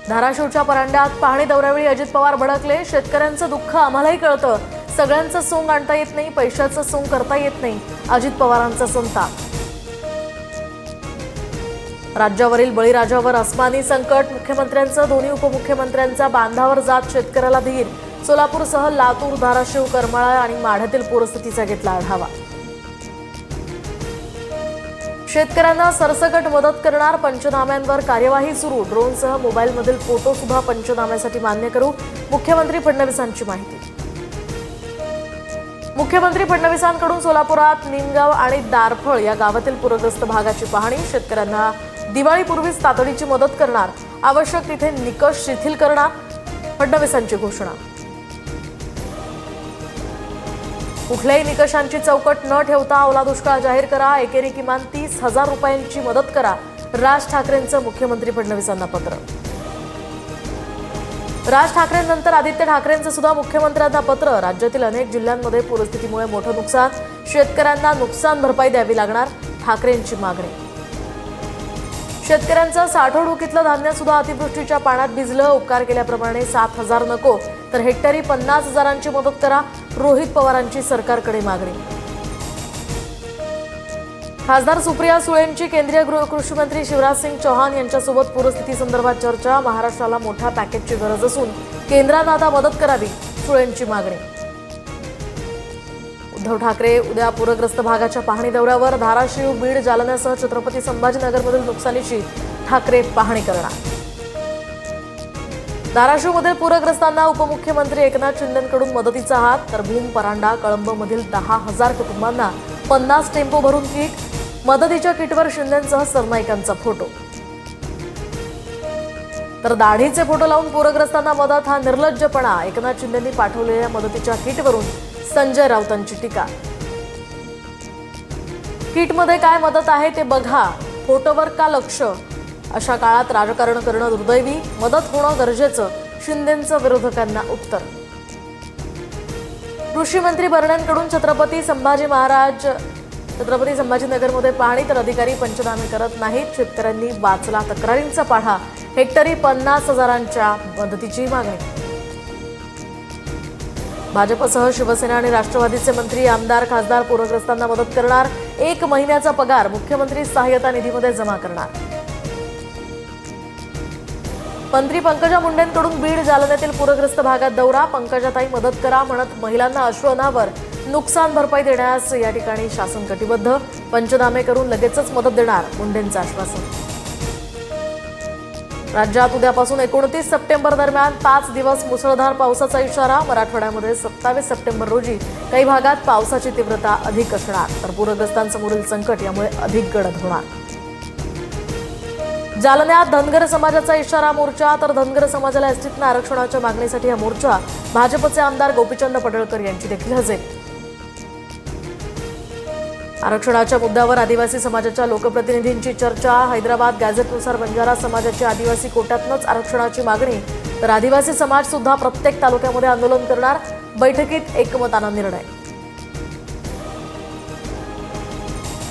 धाराशिवच्या परांड्यात पाहणी दौऱ्यावेळी अजित पवार भडकले. शेतकऱ्यांचं दुःख आम्हालाही कळतं, सगळ्यांचं सोंग आणता येत नाही, पैशाचं सोंग करता येत नाही, अजित पवारांचा संताप. राज्यावरील बळीराजावर अस्मानी संकट, मुख्यमंत्र्यांचं दोन्ही उपमुख्यमंत्र्यांचा बांधावर जात शेतकऱ्याला धीर. सोलापूरसह लातूर, धाराशिव, करमाळा आणि माढ्यातील पूरस्थितीचा घेतला आढावा. शेतकऱ्यांना सरसकट मदत करणार, पंचनाम्यांवर कार्यवाही सुरू. ड्रोनसह मोबाईलमधील फोटो सुद्धा पंचनाम्यासाठी मान्य करू, मुख्यमंत्री फडणवीसांची माहिती. मुख्यमंत्री फडणवीसांकडून सोलापुरात निमगाव आणि दारफळ या गावातील पूरग्रस्त भागाची पाहणी. शेतकऱ्यांना दिवाळीपूर्वीच तातडीची मदत करणार, आवश्यक तिथे निकष शिथिल करणार, फडणवीसांची घोषणा. कुठल्याही निकषांची चौकट न ठेवता ओला दुष्काळ जाहीर करा, एकेरी किमान 30,000 रुपयांची मदत करा. राज ठाकरेंचं मुख्यमंत्री फडणवीसांना पत्र. राज ठाकरेंनंतर आदित्य ठाकरेंचं सुद्धा मुख्यमंत्र्यांना पत्र. राज्यातील अनेक जिल्ह्यांमध्ये पूरस्थितीमुळे मोठं नुकसान, शेतकऱ्यांना नुकसान भरपाई द्यावी लागणार, ठाकरेंची मागणी. शेतकऱ्यांचं साठवणुकीतलं धान्य सुद्धा अतिवृष्टीच्या पाण्यात भिजलं. उपकार केल्याप्रमाणे 7,000 नको तर हेक्टरी 50,000ची मदत करा, रोहित पवारांची सरकारकडे मागणी. खासदार सुप्रिया सुळेंची केंद्रीय कृषी मंत्री शिवराज सिंग चौहान यांच्यासोबत पूरस्थिती संदर्भात चर्चा. महाराष्ट्राला मोठ्या पॅकेजची गरज असून केंद्रानं आता मदत करावी, सुळेंची मागणी. उद्धव ठाकरे उद्या पूरग्रस्त भागाच्या पाहणी दौऱ्यावर. धाराशिव, बीड, जालन्यासह छत्रपती संभाजीनगरमधील नुकसानीची ठाकरे पाहणी करणार. धाराशिवमधील पूरग्रस्तांना उपमुख्यमंत्री एकनाथ शिंदेंकडून मदतीचा हात, तर भूम, परांडा, कळंबमधील 10,000 कुटुंबांना 50 टेम्पो भरून किट. मदतीच्या किटवर शिंदेंसह सरनाईकांचा फोटो. तर दाढीचे फोटो लावून पूरग्रस्तांना मदत हा निर्लज्जपणा, एकनाथ शिंदेंनी पाठवलेल्या मदतीच्या किटवरून संजय राऊतांची टीका. किटमध्ये काय मदत आहे ते बघा, फोटोवर का लक्ष? अशा काळात राजकारण करणं दुर्दैवी, मदत होणं गरजेचं, शिंदेंचं विरोधकांना उत्तर. कृषी मंत्री बर्ण्यांकडून छत्रपती संभाजीनगरमध्ये पाहणी, तर अधिकारी पंचनामे करत नाहीत. शेतकऱ्यांनी वाचला तक्रारींचा पाढा, हेक्टरी 50,000च्या मदतीची मागणी. भाजपसह शिवसेना आणि राष्ट्रवादीचे मंत्री, आमदार, खासदार पूरग्रस्तांना मदत करणार. 1 महिन्याचा पगार मुख्यमंत्री सहाय्यता निधीमध्ये जमा करणार. मंत्री पंकजा मुंडेंकडून बीड, जालन्यातील पूरग्रस्त भागात दौरा. पंकजाताई मदत करा म्हणत महिलांना अश्रू अनावर. नुकसान भरपाई देण्यास या ठिकाणी शासन कटिबद्ध, पंचनामे करून लगेचच मदत देणार, मुंडेंचं आश्वासन. राज्यात उद्यापासून 29 सप्टेंबर दरम्यान 5 दिवस मुसळधार पावसाचा इशारा. मराठवाड्यामध्ये 27 सप्टेंबर रोजी काही भागात पावसाची तीव्रता अधिक असणार, तर पूरग्रस्तांसमोरील संकट यामुळे अधिक गडद होणार. जालन्यात धनगर समाजाचा इशारा, मोर्चा. तर धनगर समाजाला एसटीतनं आरक्षणाच्या मागणीसाठी हा मोर्चा. भाजपचे आमदार गोपीचंद पडळकर यांची देखील हजेरी. आरक्षणाच्या मुद्द्यावर आदिवासी समाजाच्या लोकप्रतिनिधींची चर्चा. हैदराबाद गॅझेटनुसार बंजारा समाजाची आदिवासी कोट्यातनंच आरक्षणाची मागणी, तर आदिवासी समाज सुद्धा प्रत्येक तालुक्यामध्ये आंदोलन करणार. बैठकीत एकमतानं निर्णय.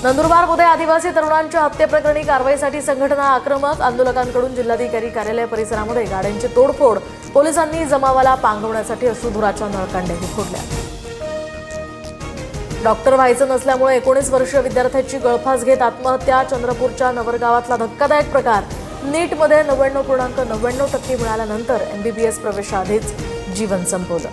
नंदुरबारमध्ये आदिवासी तरुणांच्या हत्येप्रकरणी कारवाईसाठी संघटना आक्रमक. आंदोलकांकडून जिल्हाधिकारी कार्यालय परिसरामध्ये गाड्यांची तोडफोड. पोलिसांनी जमावाला पांगवण्यासाठी अश्रुधुराच्या नळकांड्याही फोडल्या. डॉक्टर व्हायचं नसल्यामुळे 19 वर्षीय विद्यार्थ्याची गळफास घेत आत्महत्या. चंद्रपूरच्या नवरगावातला धक्कादायक प्रकार. नीटमध्ये 99.99% मिळाल्यानंतर MBBS प्रवेशाआधीच जीवन संपवलं.